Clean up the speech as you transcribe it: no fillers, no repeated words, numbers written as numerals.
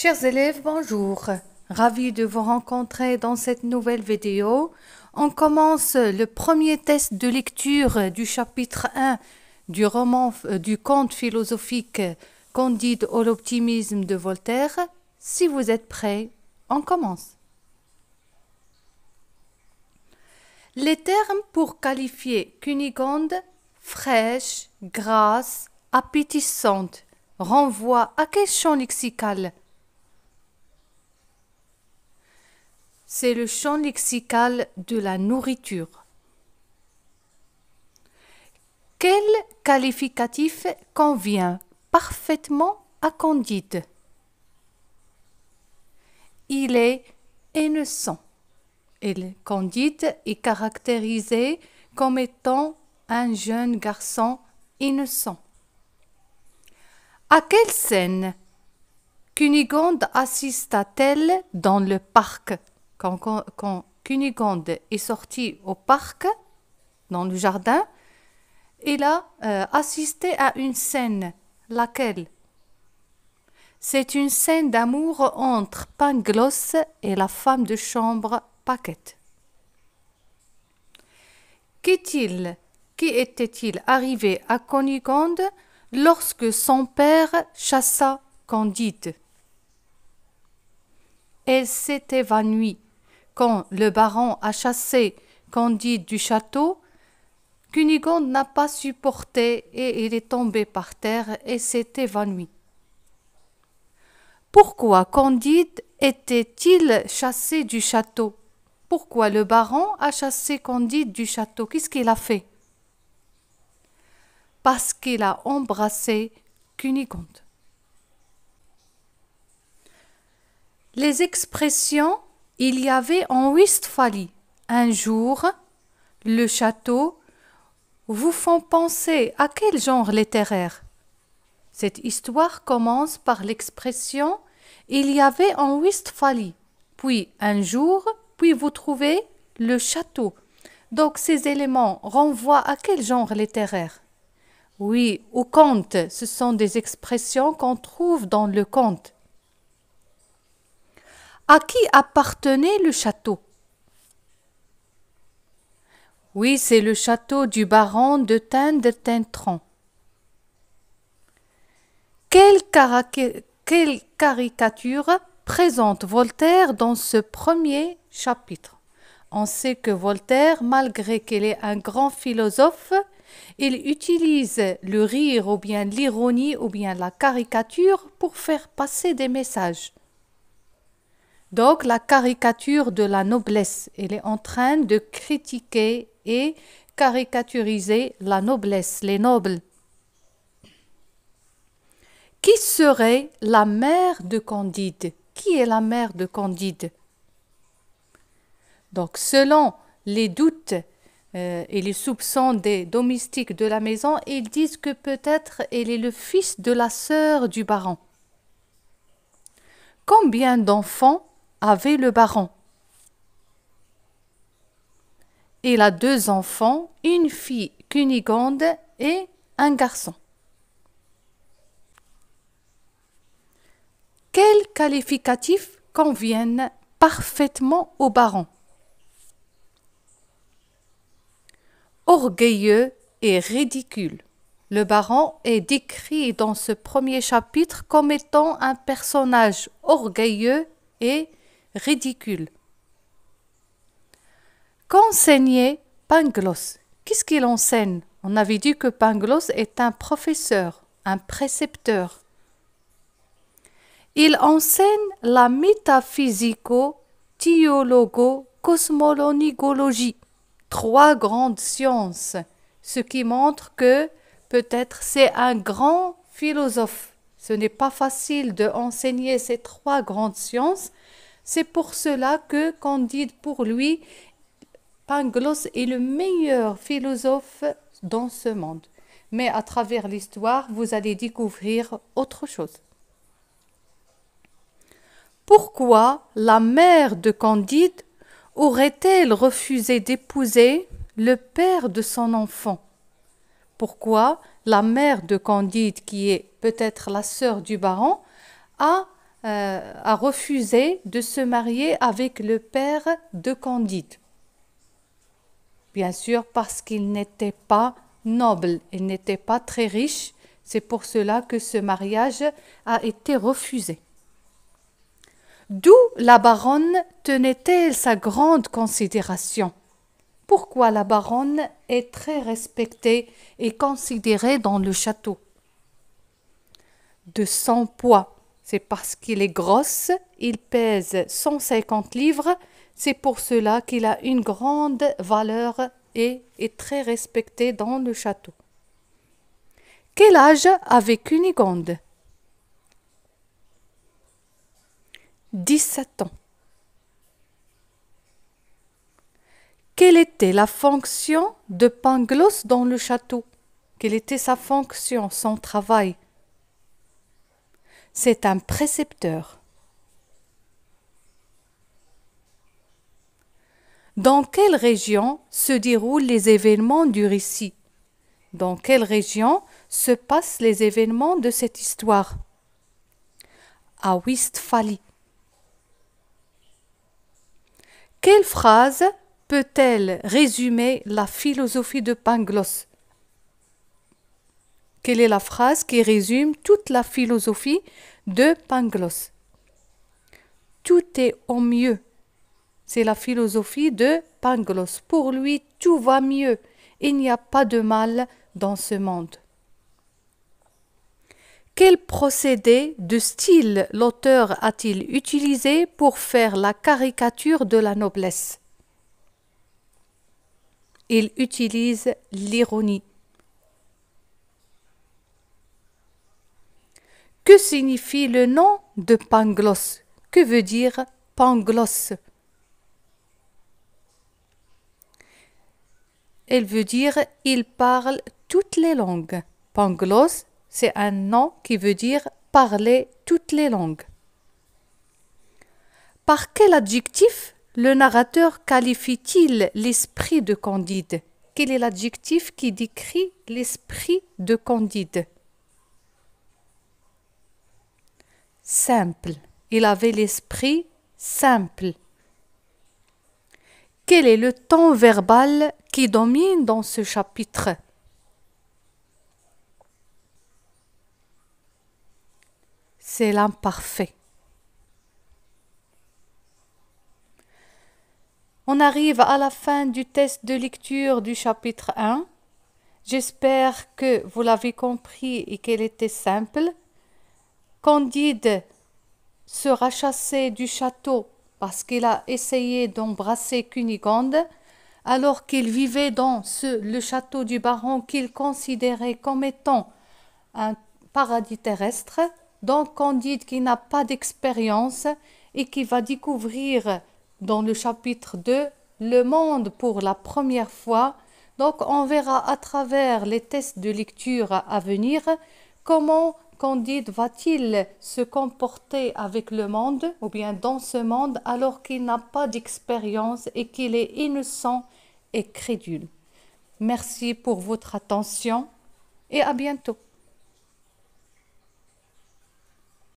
Chers élèves, bonjour. Ravi de vous rencontrer dans cette nouvelle vidéo. On commence le premier test de lecture du chapitre 1 du roman du conte philosophique Candide ou l'optimisme de Voltaire. Si vous êtes prêts, on commence. Les termes pour qualifier Cunégonde, fraîche, grasse, appétissante, renvoient à quel champ lexical? C'est le champ lexical de la nourriture. Quel qualificatif convient parfaitement à Candide? Il est innocent. Et Candide est caractérisé comme étant un jeune garçon innocent. À quelle scène Cunégonde assista-t-elle dans le parc? Quand Cunégonde est sortie au parc, dans le jardin, elle a assisté à une scène. Laquelle? C'est une scène d'amour entre Pangloss et la femme de chambre Paquette. Qui était-il arrivé à Cunégonde lorsque son père chassa Candide? Elle s'est évanouie. Quand le baron a chassé Candide du château, Cunégonde n'a pas supporté et il est tombé par terre et s'est évanoui. Pourquoi Candide était-il chassé du château? Pourquoi le baron a chassé Candide du château? Qu'est-ce qu'il a fait? Parce qu'il a embrassé Cunégonde. Les expressions « il y avait en Westphalie un jour »,« le château » vous font penser à quel genre littéraire? Cette histoire commence par l'expression « il y avait en Westphalie », puis un jour, puis vous trouvez le château. Donc ces éléments renvoient à quel genre littéraire? Oui, au conte, ce sont des expressions qu'on trouve dans le conte. À qui appartenait le château? Oui, c'est le château du baron de Tintron. Quelle caricature présente Voltaire dans ce premier chapitre? On sait que Voltaire, malgré qu'il est un grand philosophe, il utilise le rire ou bien l'ironie ou bien la caricature pour faire passer des messages. Donc la caricature de la noblesse, elle est en train de critiquer et caricaturiser la noblesse, les nobles. Qui serait la mère de Candide? Qui est la mère de Candide? Donc selon les doutes et les soupçons des domestiques de la maison, ils disent que peut-être elle est le fils de la sœur du baron. Combien d'enfants avait le baron? Il a 2 enfants, une fille Cunégonde et un garçon. Quels qualificatifs conviennent parfaitement au baron? Orgueilleux et ridicule. Le baron est décrit dans ce premier chapitre comme étant un personnage orgueilleux et ridicule. Qu'enseignait Pangloss? Qu'est-ce qu'il enseigne? On avait dit que Pangloss est un professeur, un précepteur. Il enseigne la métaphysico-théologo-cosmologologie, 3 grandes sciences, ce qui montre que peut-être c'est un grand philosophe. Ce n'est pas facile d'enseigner ces 3 grandes sciences. C'est pour cela que Candide, pour lui, Pangloss est le meilleur philosophe dans ce monde. Mais à travers l'histoire, vous allez découvrir autre chose. Pourquoi la mère de Candide aurait-elle refusé d'épouser le père de son enfant? Pourquoi la mère de Candide, qui est peut-être la sœur du baron, a a refusé de se marier avec le père de Candide. Bien sûr, parce qu'il n'était pas noble, il n'était pas très riche. C'est pour cela que ce mariage a été refusé. D'où la baronne tenait-elle sa grande considération? Pourquoi la baronne est très respectée et considérée dans le château? De son poids. C'est parce qu'il est grosse, il pèse 150 livres. C'est pour cela qu'il a une grande valeur et est très respecté dans le château. Quel âge avait Cunégonde? 17 ans. Quelle était la fonction de Pangloss dans le château? Quelle était sa fonction, son travail? C'est un précepteur. Dans quelle région se déroulent les événements du récit? Dans quelle région se passent les événements de cette histoire? À Westphalie. Quelle phrase peut-elle résumer la philosophie de Pangloss? Quelle est la phrase qui résume toute la philosophie de Pangloss? Tout est au mieux. C'est la philosophie de Pangloss. Pour lui, tout va mieux. Il n'y a pas de mal dans ce monde. Quel procédé de style l'auteur a-t-il utilisé pour faire la caricature de la noblesse? Il utilise l'ironie. Que signifie le nom de Pangloss? Que veut dire Pangloss? Elle veut dire il parle toutes les langues. Pangloss, c'est un nom qui veut dire parler toutes les langues. Par quel adjectif le narrateur qualifie-t-il l'esprit de Candide? Quel est l'adjectif qui décrit l'esprit de Candide? Simple. Il avait l'esprit simple. Quel est le ton verbal qui domine dans ce chapitre? C'est l'imparfait. On arrive à la fin du test de lecture du chapitre 1. J'espère que vous l'avez compris et qu'elle était simple. Candide sera chassé du château parce qu'il a essayé d'embrasser Cunégonde alors qu'il vivait dans le château du baron qu'il considérait comme étant un paradis terrestre. Donc Candide qui n'a pas d'expérience et qui va découvrir dans le chapitre 2 le monde pour la première fois. Donc on verra à travers les tests de lecture à venir comment Candide va-t-il se comporter avec le monde ou bien dans ce monde alors qu'il n'a pas d'expérience et qu'il est innocent et crédule. Merci pour votre attention et à bientôt.